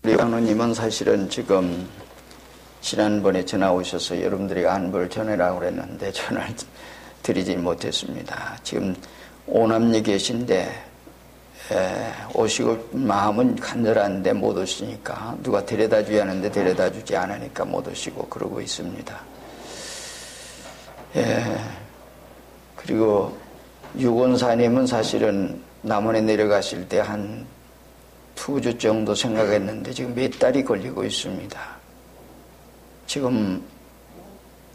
우리 장로님은 사실은 지금 지난번에 전화 오셔서 여러분들이 안부를 전해라고 그랬는데 전화를 드리지 못했습니다. 지금 오남리 계신데 오시고 마음은 간절한데 못 오시니까 누가 데려다 줘야 하는데 데려다 주지 않으니까 못 오시고 그러고 있습니다. 그리고 유권사님은 사실은 남원에 내려가실 때 한 2주 정도 생각했는데 지금 몇 달이 걸리고 있습니다. 지금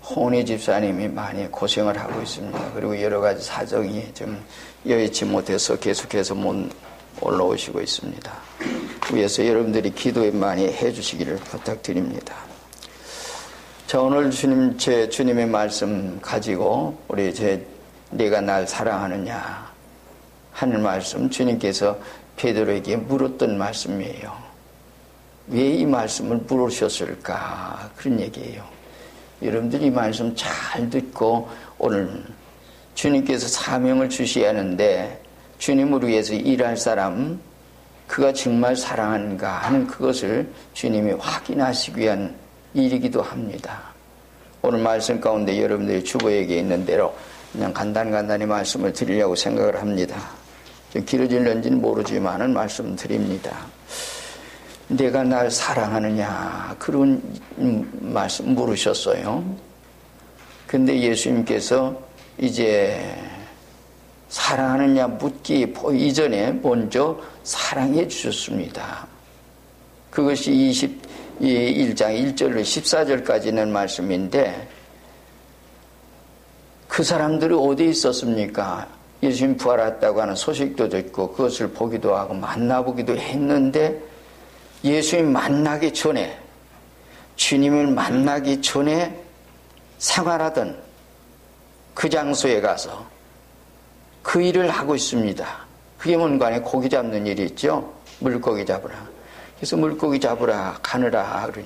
혼의 집사님이 많이 고생을 하고 있습니다. 그리고 여러 가지 사정이 좀 여의치 못해서 계속해서 못 올라오시고 있습니다. 위에서 여러분들이 기도에 많이 해주시기를 부탁드립니다. 자, 오늘 제 주님의 말씀 가지고 우리 네가 날 사랑하느냐 하는 말씀, 주님께서 베드로에게 물었던 말씀이에요. 왜 이 말씀을 물으셨을까? 그런 얘기예요. 여러분들이 이 말씀 잘 듣고 오늘 주님께서 사명을 주셔야 하는데 주님을 위해서 일할 사람, 그가 정말 사랑하는가 하는 그것을 주님이 확인하시기 위한 일이기도 합니다. 오늘 말씀 가운데 여러분들이 주보에게 있는 대로 그냥 간단히 말씀을 드리려고 생각을 합니다. 좀 길어질는지는 모르지만은 말씀드립니다. 내가 날 사랑하느냐 그런 말씀 물으셨어요. 근데 예수님께서 이제 사랑하느냐 묻기 이전에 먼저 사랑해 주셨습니다. 그것이 21장 1절로 14절까지 있는 말씀인데 그 사람들이 어디에 있었습니까? 예수님 부활했다고 하는 소식도 듣고 그것을 보기도 하고 만나보기도 했는데 예수님 만나기 전에 주님을 만나기 전에 생활하던 그 장소에 가서 그 일을 하고 있습니다. 그게 뭔가 고기 잡는 일이 있죠. 물고기 잡으라. 그래서 물고기 잡으라 가느라 그런.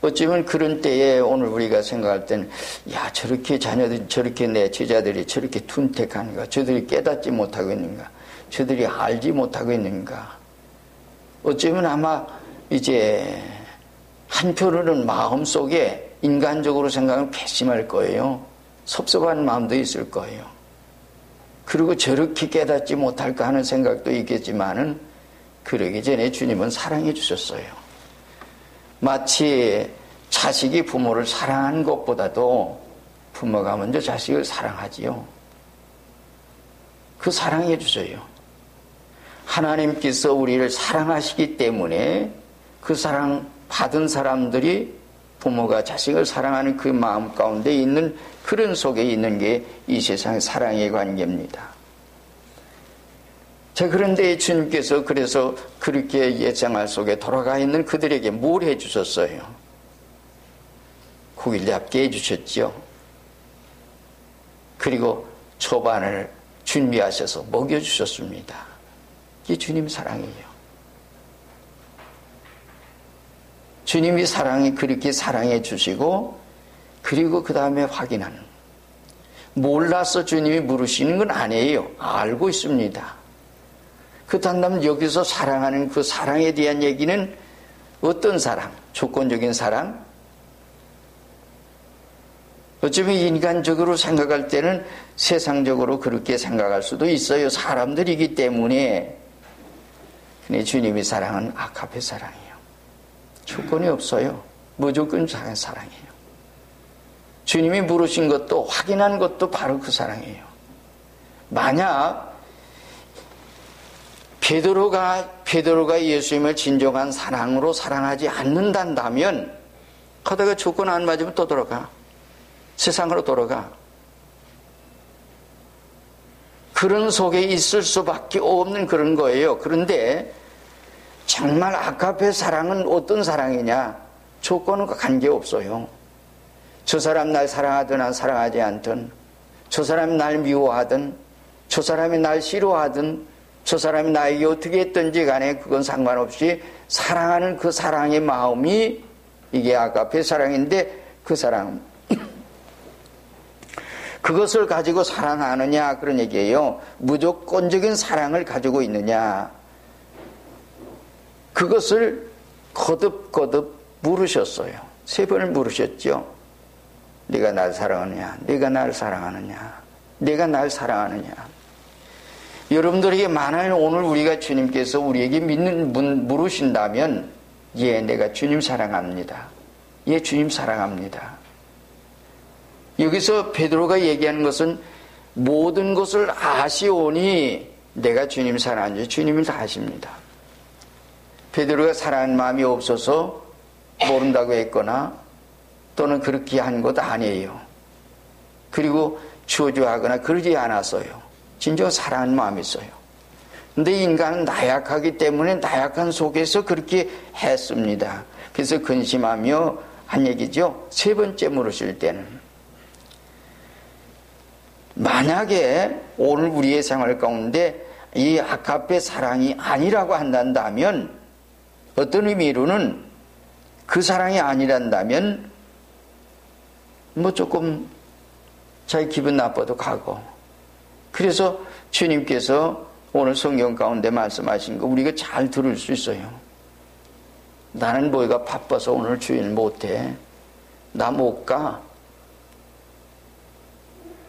어쩌면 그런 때에 오늘 우리가 생각할 때는 야 저렇게 자녀들이 저렇게 내 제자들이 저렇게 둔택한가, 저들이 깨닫지 못하고 있는가, 저들이 알지 못하고 있는가. 어쩌면 아마 이제 한편으로는 마음속에 인간적으로 생각하면 괘씸할 거예요. 섭섭한 마음도 있을 거예요. 그리고 저렇게 깨닫지 못할까 하는 생각도 있겠지만은 그러기 전에 주님은 사랑해 주셨어요. 마치 자식이 부모를 사랑하는 것보다도 부모가 먼저 자식을 사랑하지요. 그 사랑해 주세요. 하나님께서 우리를 사랑하시기 때문에 그 사랑 받은 사람들이 부모가 자식을 사랑하는 그 마음 가운데 있는 그런 속에 있는 게 이 세상의 사랑의 관계입니다. 자, 그런데 주님께서 그래서 그렇게 옛생활 속에 돌아가 있는 그들에게 뭘 해주셨어요? 고기를 잡게 해주셨죠. 그리고 초반을 준비하셔서 먹여주셨습니다. 이게 주님 사랑이에요. 주님이 사랑이 그렇게 사랑해 주시고 그리고 그 다음에 확인하는. 몰라서 주님이 물으시는 건 아니에요. 알고 있습니다. 그렇다면 여기서 사랑하는 그 사랑에 대한 얘기는 어떤 사랑? 조건적인 사랑? 어쩌면 인간적으로 생각할 때는 세상적으로 그렇게 생각할 수도 있어요. 사람들이기 때문에. 근데 주님이 사랑은 아카페 사랑이에요. 조건이 없어요. 무조건 사랑이에요. 주님이 물으신 것도 확인한 것도 바로 그 사랑이에요. 만약 베드로가 예수님을 진정한 사랑으로 사랑하지 않는다면 하다가 조건 안 맞으면 또 돌아가. 세상으로 돌아가. 그런 속에 있을 수밖에 없는 그런 거예요. 그런데 정말 아카페 사랑은 어떤 사랑이냐? 조건과 관계없어요. 저 사람 날 사랑하든 안 사랑하지 않든, 저 사람이 날 미워하든, 저 사람이 날 싫어하든, 저 사람이 나에게 어떻게 했든지 간에 그건 상관없이 사랑하는 그 사랑의 마음이 이게 아가페 사랑인데 그 사랑 그것을 가지고 사랑하느냐 그런 얘기예요. 무조건적인 사랑을 가지고 있느냐. 그것을 거듭거듭 물으셨어요. 3번을 물으셨죠. 네가 날 사랑하느냐? 네가 날 사랑하느냐? 네가 날 사랑하느냐? 여러분들에게 만일 오늘 우리가 주님께서 우리에게 물으신다면 예, 내가 주님 사랑합니다. 예, 주님 사랑합니다. 여기서 베드로가 얘기하는 것은 모든 것을 아시오니 내가 주님 사랑하는지 주님을 다 아십니다. 베드로가 사랑하는 마음이 없어서 모른다고 했거나 또는 그렇게 한 것 아니에요. 그리고 주저하거나 그러지 않았어요. 진정 사랑하는 마음이 있어요. 근데 인간은 나약하기 때문에 나약한 속에서 그렇게 했습니다. 그래서 근심하며 한 얘기죠. 3번째 물으실 때는 만약에 오늘 우리의 생활 가운데 이 아가페 사랑이 아니라고 한다면 어떤 의미로는 그 사랑이 아니란다면 뭐 조금 자기 기분 나빠도 가고 그래서 주님께서 오늘 성경 가운데 말씀하신 거 우리가 잘 들을 수 있어요. 나는 뭐가 바빠서 오늘 주일 못해. 나 못 가.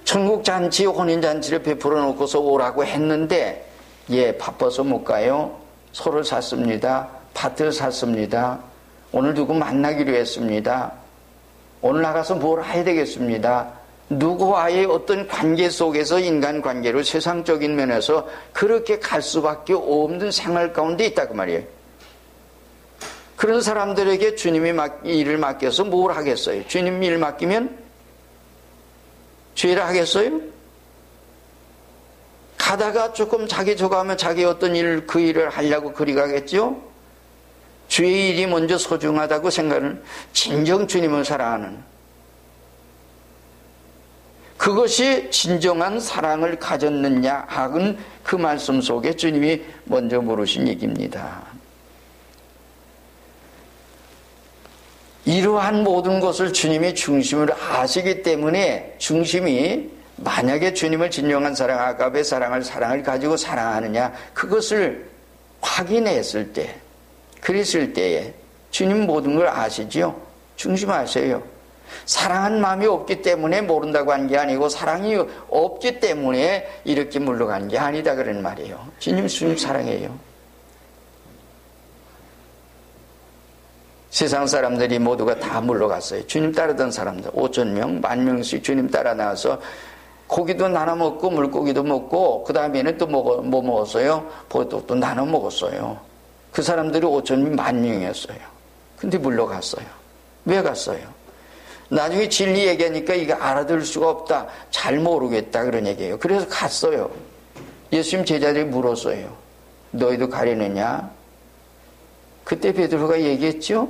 천국잔치 혼인잔치를 베풀어 놓고서 오라고 했는데 예 바빠서 못 가요. 소를 샀습니다. 밭을 샀습니다. 오늘 누구 만나기로 했습니다. 오늘 나가서 뭘 해야 되겠습니다. 누구와의 어떤 관계 속에서 인간관계로 세상적인 면에서 그렇게 갈 수밖에 없는 생활 가운데 있다 그 말이에요. 그런 사람들에게 주님이 일을 맡겨서 뭘 하겠어요? 주님 일 맡기면 죄를 하겠어요? 가다가 조금 자기 저가하면 자기 어떤 그 일을 하려고 그리 가겠죠? 주의 일이 먼저 소중하다고 생각하는 진정 주님을 사랑하는 그것이 진정한 사랑을 가졌느냐 하는 그 말씀 속에 주님이 먼저 물으신 얘기입니다. 이러한 모든 것을 주님이 중심으로 아시기 때문에 중심이 만약에 주님을 진정한 사랑, 아가페 사랑을 가지고 사랑하느냐 그것을 확인했을 때 그랬을 때에 주님 모든 걸 아시죠? 중심 아세요. 사랑한 마음이 없기 때문에 모른다고 한 게 아니고 사랑이 없기 때문에 이렇게 물러간 게 아니다 그런 말이에요. 주님 사랑해요. 세상 사람들이 모두가 다 물러갔어요. 주님 따르던 사람들 5,000명, 10,000명씩 주님 따라 나와서 고기도 나눠 먹고 물고기도 먹고 그 다음에는 또 뭐 먹었어요? 보석도 나눠 먹었어요. 그 사람들이 5,000명, 10,000명이었어요. 근데 물러갔어요. 왜 갔어요? 나중에 진리 얘기하니까 이게 알아들을 수가 없다. 잘 모르겠다 그런 얘기예요. 그래서 갔어요. 예수님 제자들이 물었어요. 너희도 가려느냐? 그때 베드로가 얘기했죠.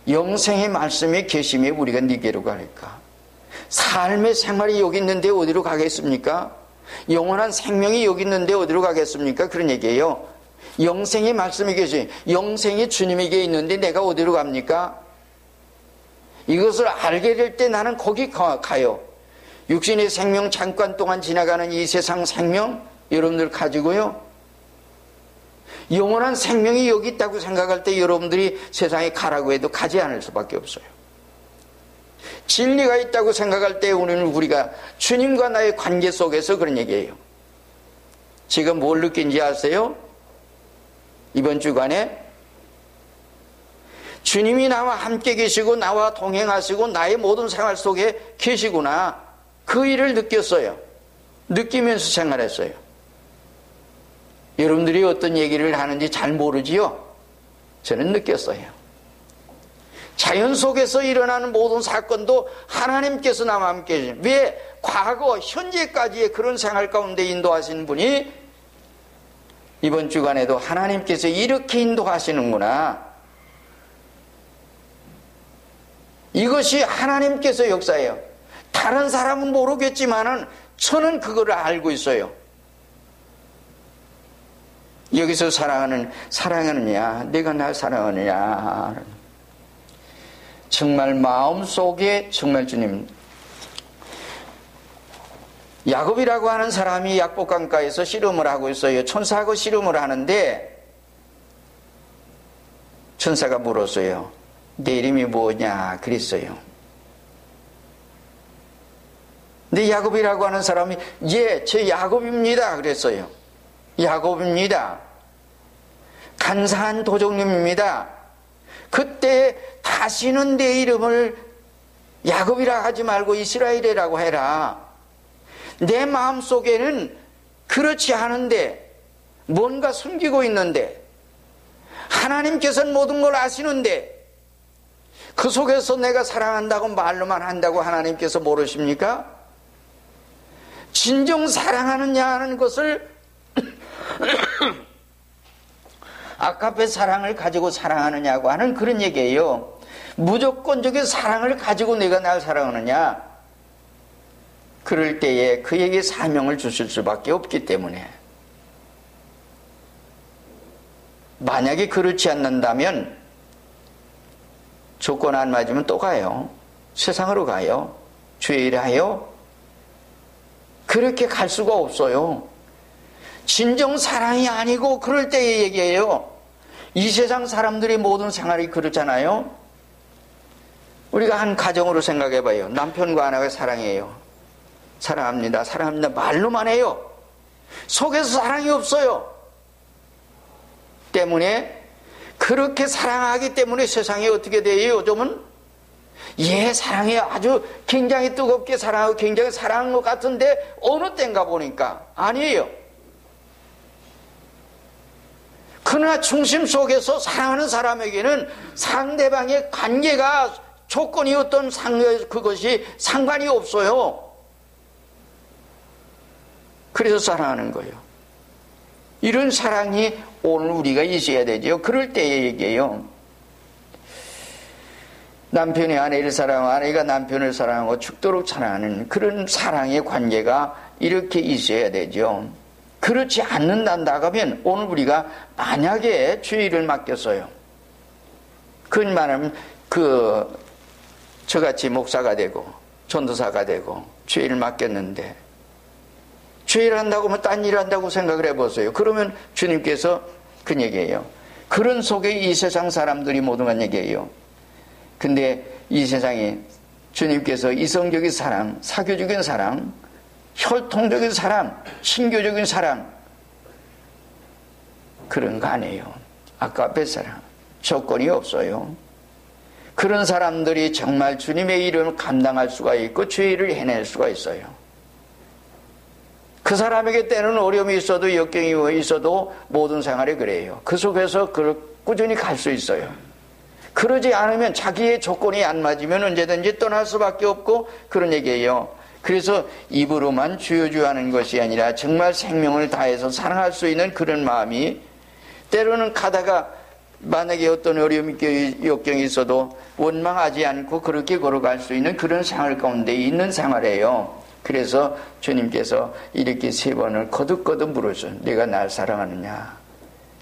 영생의 말씀이 계심에 우리가 네게로 갈까? 삶의 생활이 여기 있는데 어디로 가겠습니까? 영원한 생명이 여기 있는데 어디로 가겠습니까? 그런 얘기예요. 영생의 말씀이 계시 영생이 주님에게 있는데 내가 어디로 갑니까? 이것을 알게 될 때 나는 거기 가요. 육신의 생명 잠깐 동안 지나가는 이 세상 생명 여러분들 가지고요. 영원한 생명이 여기 있다고 생각할 때 여러분들이 세상에 가라고 해도 가지 않을 수밖에 없어요. 진리가 있다고 생각할 때 우리가 주님과 나의 관계 속에서 그런 얘기예요. 지금 뭘 느낀지 아세요? 이번 주간에 주님이 나와 함께 계시고 나와 동행하시고 나의 모든 생활 속에 계시구나. 그 일을 느꼈어요. 느끼면서 생활했어요. 여러분들이 어떤 얘기를 하는지 잘 모르지요? 저는 느꼈어요. 자연 속에서 일어나는 모든 사건도 하나님께서 나와 함께 계시는 왜 과거 현재까지의 그런 생활 가운데 인도하시는 분이 이번 주간에도 하나님께서 이렇게 인도하시는구나. 이것이 하나님께서 역사예요. 다른 사람은 모르겠지만은 저는 그거를 알고 있어요. 여기서 사랑하느냐, 내가 날 사랑하느냐. 정말 마음속에 정말 주님. 야곱이라고 하는 사람이 약복강가에서 씨름을 하고 있어요. 천사하고 씨름을 하는데 천사가 물었어요. 내 이름이 뭐냐 그랬어요. 근데 야곱이라고 하는 사람이 예, 제 야곱입니다 그랬어요. 야곱입니다. 간사한 도적님입니다. 그때 다시는 내 이름을 야곱이라 하지 말고 이스라엘이라고 해라. 내 마음속에는 그렇지 않은데 뭔가 숨기고 있는데 하나님께서는 모든 걸 아시는데 그 속에서 내가 사랑한다고 말로만 한다고 하나님께서 모르십니까? 진정 사랑하느냐 하는 것을 아까페 사랑을 가지고 사랑하느냐고 하는 그런 얘기예요. 무조건적인 사랑을 가지고 내가 날 사랑하느냐? 그럴 때에 그에게 사명을 주실 수밖에 없기 때문에 만약에 그렇지 않는다면 조건 안 맞으면 또 가요. 세상으로 가요. 주의 일을 하요. 그렇게 갈 수가 없어요. 진정 사랑이 아니고 그럴 때의 얘기예요. 이 세상 사람들의 모든 생활이 그렇잖아요. 우리가 한 가정으로 생각해봐요. 남편과 아내가 사랑해요. 사랑합니다. 사랑합니다. 말로만 해요. 속에서 사랑이 없어요. 때문에 그렇게 사랑하기 때문에 세상이 어떻게 돼요? 요즘은 예, 사랑해요. 아주 굉장히 뜨겁게 사랑하고 굉장히 사랑한 것 같은데 어느 때인가 보니까 아니에요. 그러나 중심 속에서 사랑하는 사람에게는 상대방의 관계가 조건이 어떤 그것이 상관이 없어요. 그래서 사랑하는 거예요. 이런 사랑이 오늘 우리가 있어야 되죠. 그럴 때의 얘기예요. 남편이 아내를 사랑하고 아내가 남편을 사랑하고 죽도록 사랑하는 그런 사랑의 관계가 이렇게 있어야 되죠. 그렇지 않는다 하면 오늘 우리가 만약에 주의를 맡겼어요. 그건 말하면 저같이 목사가 되고 전도사가 되고 주의를 맡겼는데 주의를 한다고 하면 딴 일을 한다고 생각을 해보세요. 그러면 주님께서 그 얘기예요. 그런 속에 이 세상 사람들이 모두만 얘기해요. 근데 이 세상에 주님께서 이성적인 사랑, 사교적인 사랑, 혈통적인 사랑, 신교적인 사랑 그런 거 아니에요. 아까의 사랑 조건이 없어요. 그런 사람들이 정말 주님의 이름을 감당할 수가 있고 죄를 해낼 수가 있어요. 그 사람에게 때는 어려움이 있어도 역경이 있어도 모든 생활이 그래요. 그 속에서 꾸준히 갈 수 있어요. 그러지 않으면 자기의 조건이 안 맞으면 언제든지 떠날 수밖에 없고 그런 얘기예요. 그래서 입으로만 주여주하는 것이 아니라 정말 생명을 다해서 사랑할 수 있는 그런 마음이 때로는 가다가 만약에 어떤 어려움이 역경이 있어도 원망하지 않고 그렇게 걸어갈 수 있는 그런 생활 가운데 있는 생활이에요. 그래서 주님께서 이렇게 3번을 거듭거듭 물으셔. 내가 날 사랑하느냐?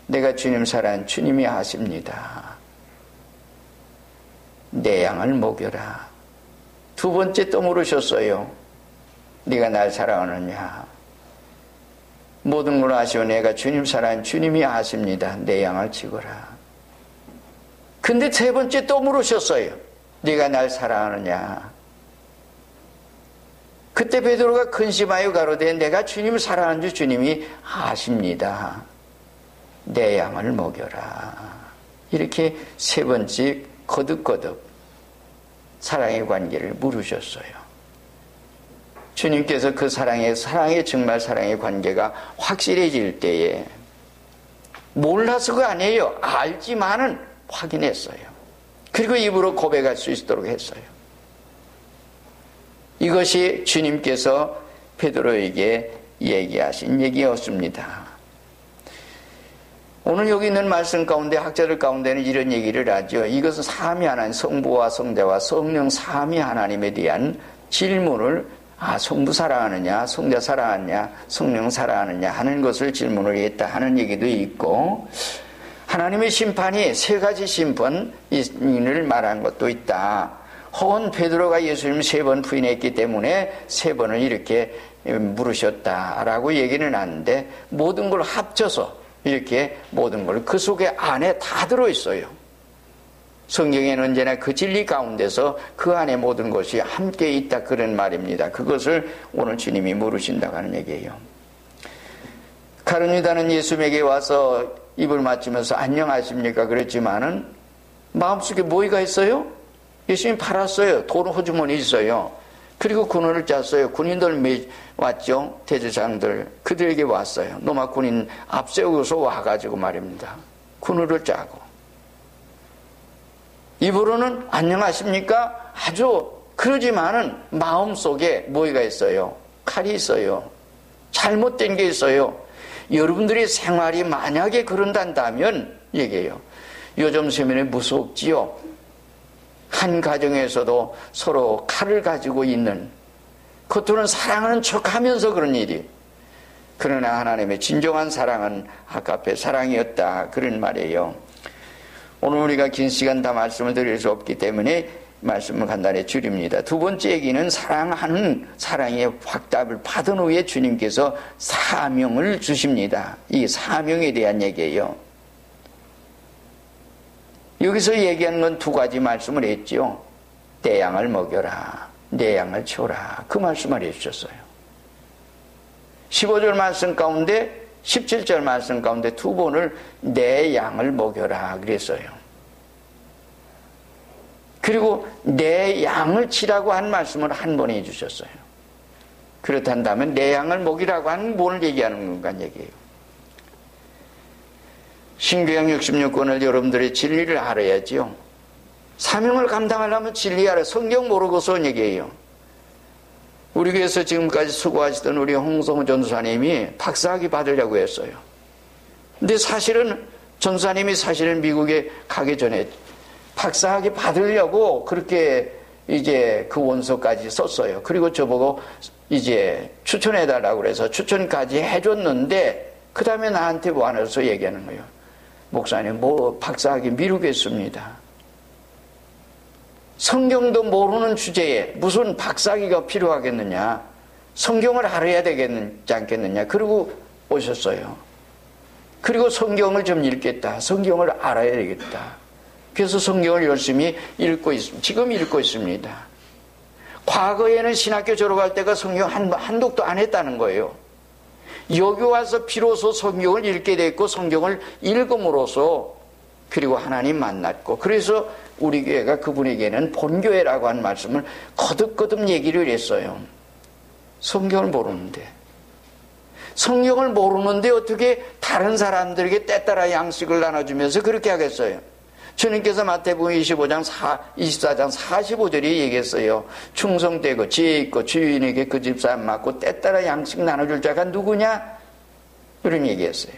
내가 주님 사랑하는 주님이 아십니다. 내 양을 먹여라. 2번째 또 물으셨어요. 네가 날 사랑하느냐? 모든 걸 아시오. 내가 주님 사랑하는 주님이 아십니다. 내 양을 지거라. 근데 3번째 또 물으셨어요. 네가 날 사랑하느냐? 그때 베드로가 근심하여 가로되 내가 주님을 사랑하는 줄 주님이 아십니다. 내 양을 먹여라. 이렇게 3번째 거듭거듭 사랑의 관계를 물으셨어요. 주님께서 그 사랑의 정말 사랑의 관계가 확실해질 때에 몰라서가 아니에요. 알지만은 확인했어요. 그리고 입으로 고백할 수 있도록 했어요. 이것이 주님께서 베드로에게 얘기하신 얘기였습니다. 오늘 여기 있는 말씀 가운데 학자들 가운데는 이런 얘기를 하죠. 이것은 삼위 하나님, 성부와 성자와 성령 삼위 하나님에 대한 질문을 성부 사랑하느냐, 성자 사랑하느냐, 성령 사랑하느냐 하는 것을 질문을 했다 하는 얘기도 있고 하나님의 심판이 3가지 심판을 말한 것도 있다. 혹은 베드로가 예수님을 3번 부인했기 때문에 3번을 이렇게 물으셨다라고 얘기는 하는데 모든 걸 합쳐서 이렇게 모든 걸 그 속에 안에 다 들어있어요. 성경에는 언제나 그 진리 가운데서 그 안에 모든 것이 함께 있다 그런 말입니다. 그것을 오늘 주님이 물으신다고 하는 얘기예요. 가룟 유다는 예수님에게 와서 입을 맞추면서 안녕하십니까 그랬지만은 마음속에 뭐가 있어요? 예수님 팔았어요. 돈 호주머니 있어요. 그리고 군원을 짰어요. 군인들 왔죠. 대제사장들 그들에게 왔어요. 로마 군인 앞세우고서 와가지고 말입니다. 군원을 짜고 입으로는 안녕하십니까? 아주 그러지만은 마음속에 뭐가 있어요? 칼이 있어요. 잘못된 게 있어요. 여러분들의 생활이 만약에 그런단다면 얘기해요. 요즘 세면에 무섭지요. 한 가정에서도 서로 칼을 가지고 있는, 겉으로는 사랑하는 척하면서 그런 일이. 그러나 하나님의 진정한 사랑은 아까페 사랑이었다 그런 말이에요. 오늘 우리가 긴 시간 다 말씀을 드릴 수 없기 때문에 말씀을 간단히 줄입니다. 두 번째 얘기는 사랑하는 사랑의 확답을 받은 후에 주님께서 사명을 주십니다. 이 사명에 대한 얘기예요. 여기서 얘기하는 건 두 가지 말씀을 했죠. 내 양을 먹여라, 내 양을 치워라, 그 말씀을 해주셨어요. 15절 말씀 가운데 17절 말씀 가운데 두 번을 내 양을 먹여라 그랬어요. 그리고 내 양을 치라고 한 말씀을 한 번 해주셨어요. 그렇단다면 내 양을 먹이라고 하는 뭘 얘기하는 건가 얘기예요. 신구약 66권을 여러분들이 진리를 알아야지요. 사명을 감당하려면 진리 알아. 성경 모르고서 얘기해요. 우리 교회에서 지금까지 수고하시던 우리 홍성호 전도사님이 박사학위 받으려고 했어요. 근데 사실은 전도사님이 사실은 미국에 가기 전에 박사학위 받으려고 그렇게 이제 그 원서까지 썼어요. 그리고 저보고 이제 추천해달라고 그래서 추천까지 해줬는데 그 다음에 나한테 와서 얘기하는 거예요. 목사님, 박사학위 미루겠습니다. 성경도 모르는 주제에 무슨 박사학위가 필요하겠느냐? 성경을 알아야 되겠지 않겠느냐? 그러고 오셨어요. 그리고 성경을 좀 읽겠다. 성경을 알아야 되겠다. 그래서 성경을 열심히 읽고 있습니다. 지금 읽고 있습니다. 과거에는 신학교 졸업할 때가 성경 한 독도 안 했다는 거예요. 여기 와서 비로소 성경을 읽게 됐고 성경을 읽음으로써 그리고 하나님 만났고 그래서 우리 교회가 그분에게는 본교회라고 한 말씀을 거듭거듭 얘기를 했어요. 성경을 모르는데 어떻게 다른 사람들에게 때따라 양식을 나눠주면서 그렇게 하겠어요. 주님께서 마태복음 24장 45절에 얘기했어요. 충성되고 지혜 있고 주인에게 그 집사람 맡고 때따라 양식 나눠줄 자가 누구냐? 이런 얘기했어요.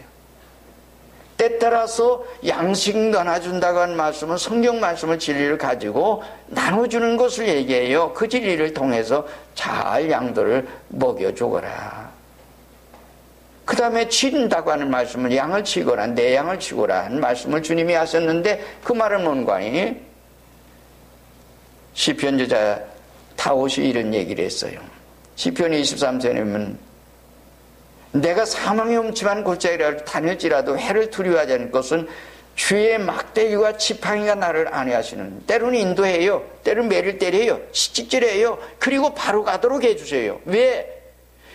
때따라서 양식 나눠준다고 한 말씀은 성경 말씀을 진리를 가지고 나눠주는 것을 얘기해요. 그 진리를 통해서 잘 양들을 먹여주거라. 그 다음에 치는다고 하는 말씀은 양을 치거라, 내 양을 치거라 하는 말씀을 주님이 하셨는데 그 말은 뭔가 하니? 시편 저자 다윗이 이런 얘기를 했어요. 시편 23편이면 내가 사망의 음침한 골짜기를 다닐지라도 해를 두려워하지 않을 것은 주의 막대기와 지팡이가 나를 안위하시는. 때로는 인도해요. 때로는 매를 때려요. 시집질해요. 그리고 바로 가도록 해주세요. 왜?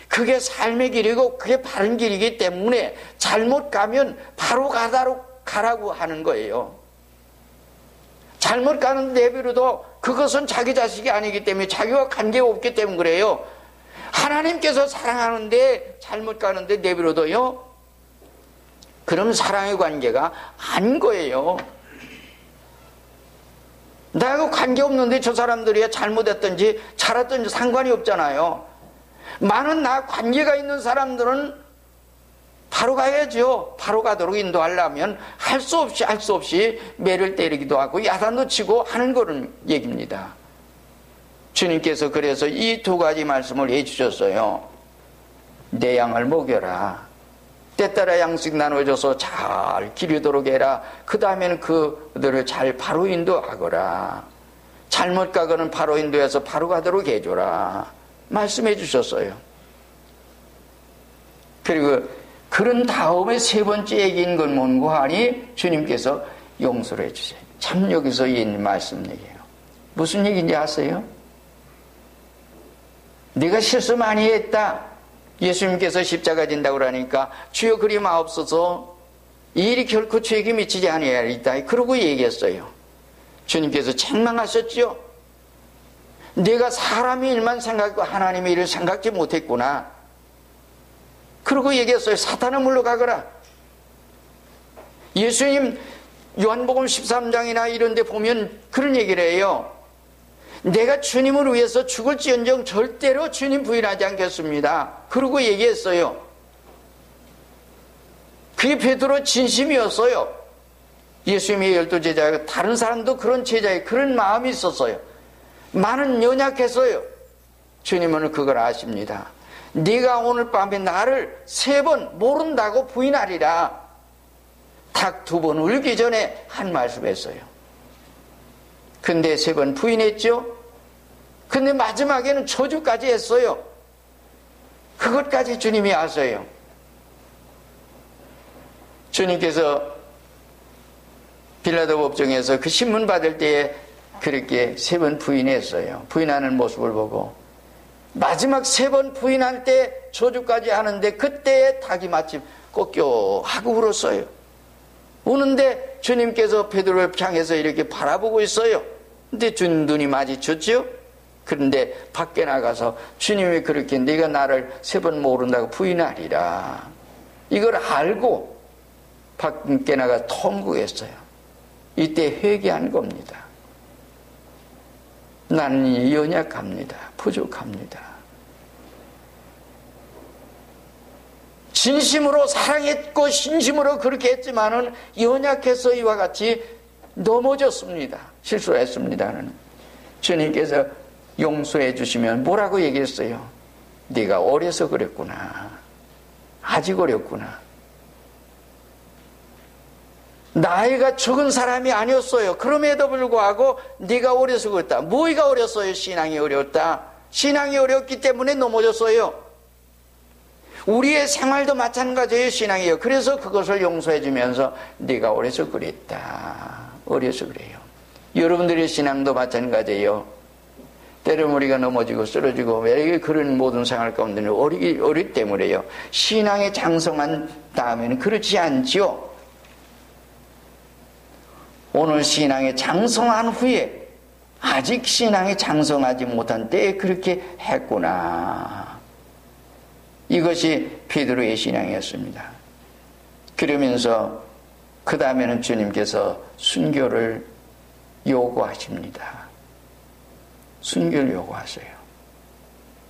그게 삶의 길이고 그게 바른 길이기 때문에 잘못 가면 바로 가라고 하는 거예요. 잘못 가는 내비로도 그것은 자기 자식이 아니기 때문에 자기와 관계가 없기 때문에 그래요. 하나님께서 사랑하는데 잘못 가는데 내비로도요. 그럼 사랑의 관계가 아닌 거예요. 나하고 관계없는데 저 사람들이 잘못했든지 잘했든지 상관이 없잖아요. 많은 나 관계가 있는 사람들은 바로 가야죠. 바로 가도록 인도하려면 할 수 없이 매를 때리기도 하고 야단도 치고 하는 거는 얘기입니다. 주님께서 그래서 이 두 가지 말씀을 해주셨어요. 내 양을 먹여라. 때따라 양식 나눠줘서 잘 기르도록 해라. 그 다음에는 그들을 잘 바로 인도하거라. 잘못 가거는 바로 인도해서 바로 가도록 해줘라. 말씀해 주셨어요. 그리고 그런 다음에 세 번째 얘기인 건 뭔고 하니 주님께서 용서를 해주세요. 참 여기서 이 말씀 얘기해요. 무슨 얘기인지 아세요? 네가 실수 많이 했다. 예수님께서 십자가 진다고 그러니까 주여 그리 마옵소서, 이 일이 결코 죄에게 미치지 아니하리이다. 그러고 얘기했어요. 주님께서 책망하셨죠. 내가 사람의 일만 생각하고 하나님의 일을 생각지 못했구나. 그러고 얘기했어요. 사탄은 물러가거라. 예수님 요한복음 13장이나 이런 데 보면 그런 얘기를 해요. 내가 주님을 위해서 죽을지언정 절대로 주님 부인하지 않겠습니다. 그러고 얘기했어요. 그게 베드로 진심이었어요. 예수님의 12제자가 다른 사람도 그런 제자의 그런 마음이 있었어요. 많은 연약했어요. 주님은 그걸 아십니다. 네가 오늘 밤에 나를 3번 모른다고 부인하리라. 닭 2번 울기 전에 한 말씀 했어요. 근데 3번 부인했죠. 근데 마지막에는 저주까지 했어요. 그것까지 주님이 아세요. 주님께서 빌라도 법정에서 그 신문 받을 때에 그렇게 3번 부인했어요. 부인하는 모습을 보고 마지막 3번 부인할 때 저주까지 하는데 그때에 닭이 마침 꺾여하고 울었어요. 우는데 주님께서 베드로를 향해서 이렇게 바라보고 있어요. 근데 주님 눈이 마주쳤죠. 그런데 밖에 나가서 주님이 그렇게 네가 나를 3번 모른다고 부인하리라. 이걸 알고 밖에 나가 통곡했어요. 이때 회개한 겁니다. 나는 연약합니다. 부족합니다. 진심으로 사랑했고 진심으로 그렇게 했지만은 연약해서 이와 같이 넘어졌습니다. 실수했습니다는. 주님께서 용서해 주시면 뭐라고 얘기했어요? 네가 어려서 그랬구나. 아직 어렸구나. 나이가 적은 사람이 아니었어요. 그럼에도 불구하고 네가 어려서 그랬다. 뭐가 어렸어요? 신앙이 어렸다. 신앙이 어렸기 때문에 넘어졌어요. 우리의 생활도 마찬가지예요. 신앙이에요. 그래서 그것을 용서해 주면서 네가 어려서 그랬다. 어려서 그래요. 여러분들의 신앙도 마찬가지예요. 때로는 우리가 넘어지고 쓰러지고 왜 그런 모든 생활 가운데는 어리기 때문에요. 신앙에 장성한 다음에는 그렇지 않지요. 오늘 신앙에 장성한 후에 아직 신앙에 장성하지 못한 때에 그렇게 했구나. 이것이 베드로의 신앙이었습니다. 그러면서 그 다음에는 주님께서 순교를 요구하십니다. 순교를 요구하세요.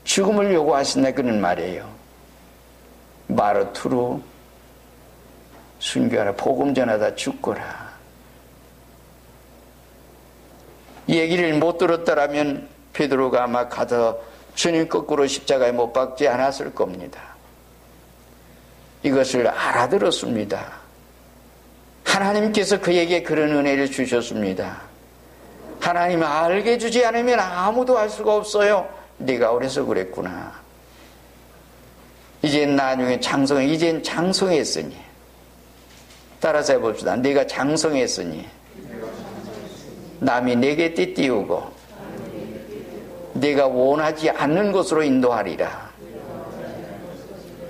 죽음을 요구하신다 그런 말이에요. 마르투로 순교하라. 복음 전하다 죽거라. 이 얘기를 못 들었더라면 베드로가 아마 가서 주님 거꾸로 십자가에 못 박지 않았을 겁니다. 이것을 알아들었습니다. 하나님께서 그에게 그런 은혜를 주셨습니다. 하나님 알게 주지 않으면 아무도 알 수가 없어요. 네가 어려서 그랬구나. 이젠 나중에 이젠 장성했으니. 따라서 해봅시다. 네가 장성했으니 남이 내게 띠띠우고 네가 원하지 않는 곳으로 인도하리라.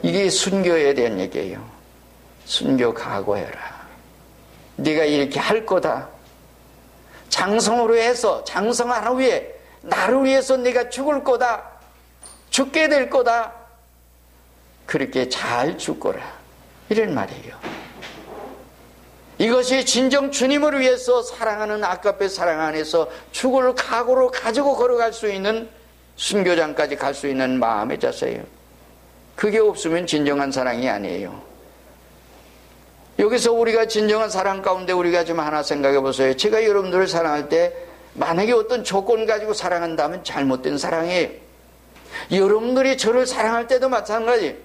이게 순교에 대한 얘기예요. 순교 각오해라. 네가 이렇게 할 거다. 장성으로 해서 장성한 후에 나를 위해서 네가 죽을 거다. 죽게 될 거다. 그렇게 잘 죽거라. 이런 말이에요. 이것이 진정 주님을 위해서 사랑하는 아까페 사랑 안에서 죽을 각오로 가지고 걸어갈 수 있는 순교장까지 갈 수 있는 마음의 자세예요. 그게 없으면 진정한 사랑이 아니에요. 여기서 우리가 진정한 사랑 가운데 우리가 좀 하나 생각해 보세요. 제가 여러분들을 사랑할 때 만약에 어떤 조건 가지고 사랑한다면 잘못된 사랑이에요. 여러분들이 저를 사랑할 때도 마찬가지.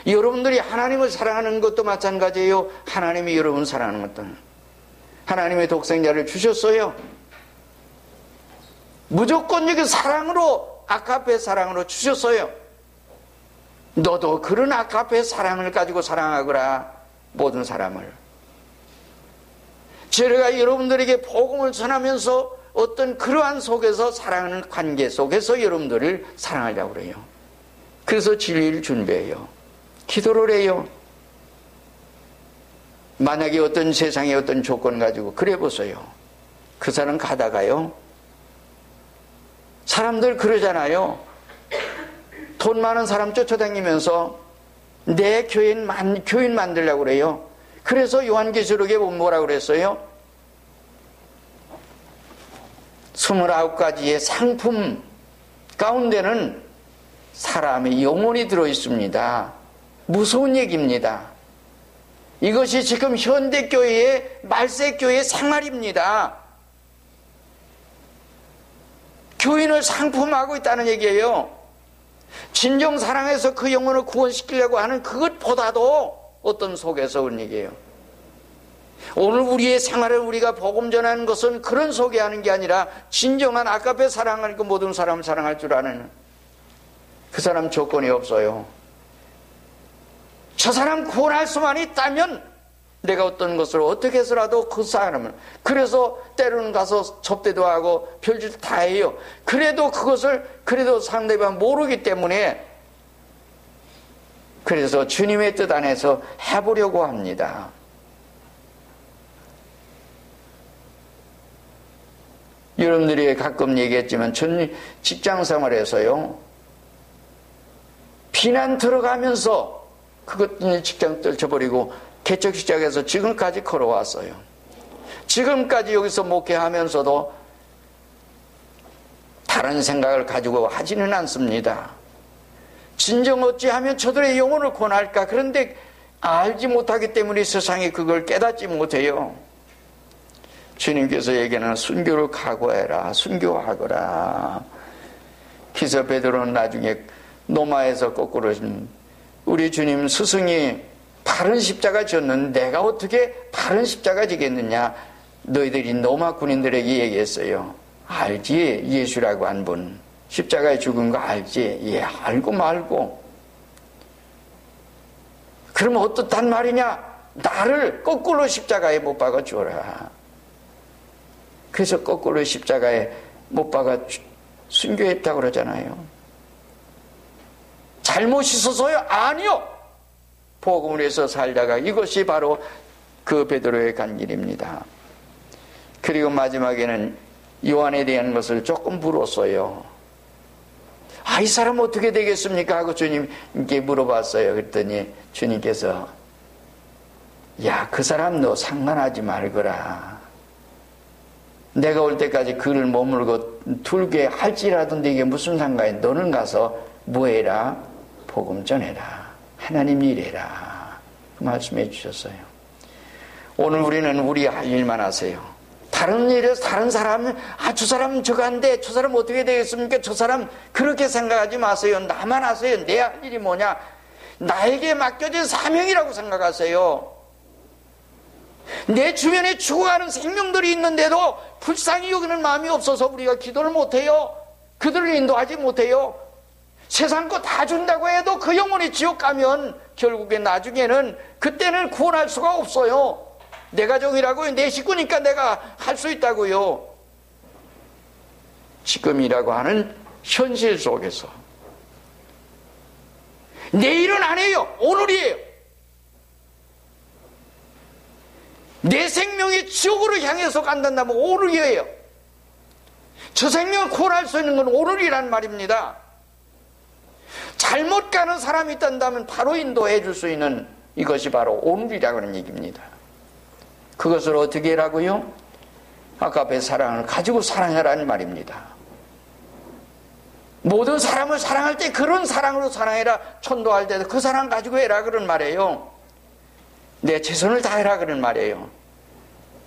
여러분들이 하나님을 사랑하는 것도 마찬가지예요. 하나님이 여러분 사랑하는 것도. 하나님의 독생자를 주셨어요. 무조건적인 사랑으로 아카페 사랑으로 주셨어요. 너도 그런 아카페 사랑을 가지고 사랑하거라. 모든 사람을. 제가 여러분들에게 복음을 전하면서 어떤 그러한 속에서 사랑하는 관계 속에서 여러분들을 사랑하려고 그래요. 그래서 진리를 준비해요. 기도를 해요. 만약에 어떤 세상에 어떤 조건 가지고 그래 보세요. 그 사람 가다가요, 사람들 그러잖아요. 돈 많은 사람 쫓아다니면서 내 교인 만들려고 그래요. 그래서 요한계시록에 보면 뭐라고 그랬어요? 29가지의 상품 가운데는 사람의 영혼이 들어있습니다. 무서운 얘기입니다. 이것이 지금 현대교회의 말세교회의 생활입니다. 교인을 상품하고 있다는 얘기예요. 진정 사랑해서 그 영혼을 구원시키려고 하는 그것보다도 어떤 속에서 온 얘기예요. 오늘 우리의 생활을 우리가 복음 전하는 것은 그런 속에 하는 게 아니라 진정한 아까페 사랑하니까 모든 사람을 사랑할 줄 아는 그 사람 조건이 없어요. 저 사람 구원할 수만 있다면 내가 어떤 것을 어떻게 해서라도 그 사람을, 그래서 때로는 가서 접대도 하고 별짓 다 해요. 그래도 그것을 상대방 모르기 때문에 그래서 주님의 뜻 안에서 해보려고 합니다. 여러분들이 가끔 얘기했지만 전 직장 생활에서요, 비난 들어가면서 그것 직장 떨쳐버리고 개척 시작해서 지금까지 걸어왔어요. 지금까지 여기서 목회하면서도 다른 생각을 가지고 하지는 않습니다. 진정 어찌하면 저들의 영혼을 구원할까? 그런데 알지 못하기 때문에 세상이 그걸 깨닫지 못해요. 주님께서 얘기하는 순교를 각오해라, 순교하거라. 기서 베드로는 나중에 노마에서 거꾸로 우리 주님 스승이 바른 십자가 졌는데 내가 어떻게 바른 십자가 지겠느냐? 너희들이 노마 군인들에게 얘기했어요. 알지? 예수라고 한 분 십자가에 죽은 거 알지? 예, 알고 말고. 그럼 어떻단 말이냐? 나를 거꾸로 십자가에 못 박아 주어라. 그래서 거꾸로 십자가에 못 박아 순교했다고 그러잖아요. 잘못 있어서요? 아니요. 복음을 위해서 살다가 이것이 바로 그 베드로의 간 길입니다. 그리고 마지막에는 요한에 대한 것을 조금 물었어요. 이 사람 어떻게 되겠습니까? 하고 주님께 물어봤어요. 그랬더니 주님께서 그 사람 너 상관하지 말거라. 내가 올 때까지 그를 머물고 둘게 할지라도 네게 무슨 상관이, 너는 가서 뭐해라? 복음 전해라. 하나님 일해라. 그 말씀해 주셨어요. 오늘 우리는 우리 할 일만 하세요. 다른 일에서 다른 사람, 저 사람 저거 한데 저 사람 어떻게 되겠습니까? 저 사람 그렇게 생각하지 마세요. 나만 하세요. 내 할 일이 뭐냐? 나에게 맡겨진 사명이라고 생각하세요. 내 주변에 죽어가는 생명들이 있는데도 불쌍히 여기는 마음이 없어서 우리가 기도를 못해요. 그들을 인도하지 못해요. 세상 거 다 준다고 해도 그 영혼이 지옥 가면 결국에 나중에는 그때는 구원할 수가 없어요. 내 가족이라고요. 내 식구니까 내가 할 수 있다고요. 지금이라고 하는 현실 속에서 내일은 아니에요. 오늘이에요. 내 생명이 지옥으로 향해서 간다면 오늘이에요. 저 생명을 구원할 수 있는 건 오늘이란 말입니다. 잘못 가는 사람이 있다면 바로 인도해 줄 수 있는 이것이 바로 오늘이라고 하는 얘기입니다. 그것을 어떻게 하라고요? 아까의 사랑을 가지고 사랑하라는 말입니다. 모든 사람을 사랑할 때 그런 사랑으로 사랑해라. 천도할 때도 그 사랑 가지고 해라 그런 말이에요. 내 최선을 다해라 그런 말이에요.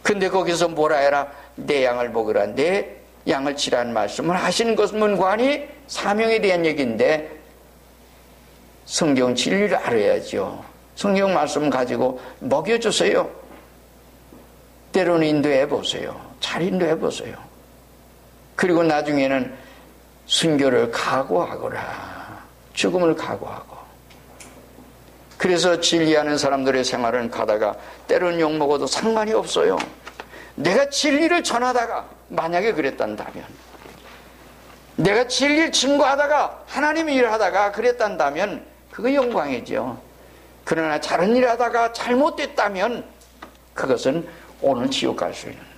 근데 거기서 뭐라 해라? 내 양을 먹으라. 내 양을 치라는 말씀을 하시는 것은 관이 사명에 대한 얘기인데 성경 진리를 알아야죠. 성경 말씀 가지고 먹여주세요. 때로는 인도해 보세요. 잘 인도해 보세요. 그리고 나중에는 순교를 각오하거라. 죽음을 각오하고. 그래서 진리하는 사람들의 생활은 가다가 때로는 욕먹어도 상관이 없어요. 내가 진리를 전하다가 만약에 그랬단다면, 내가 진리를 증거하다가 하나님의 일을 하다가 그랬단다면 그거 영광이죠. 그러나 다른 일을 하다가 잘못됐다면 그것은 오늘 지옥 갈 수 있는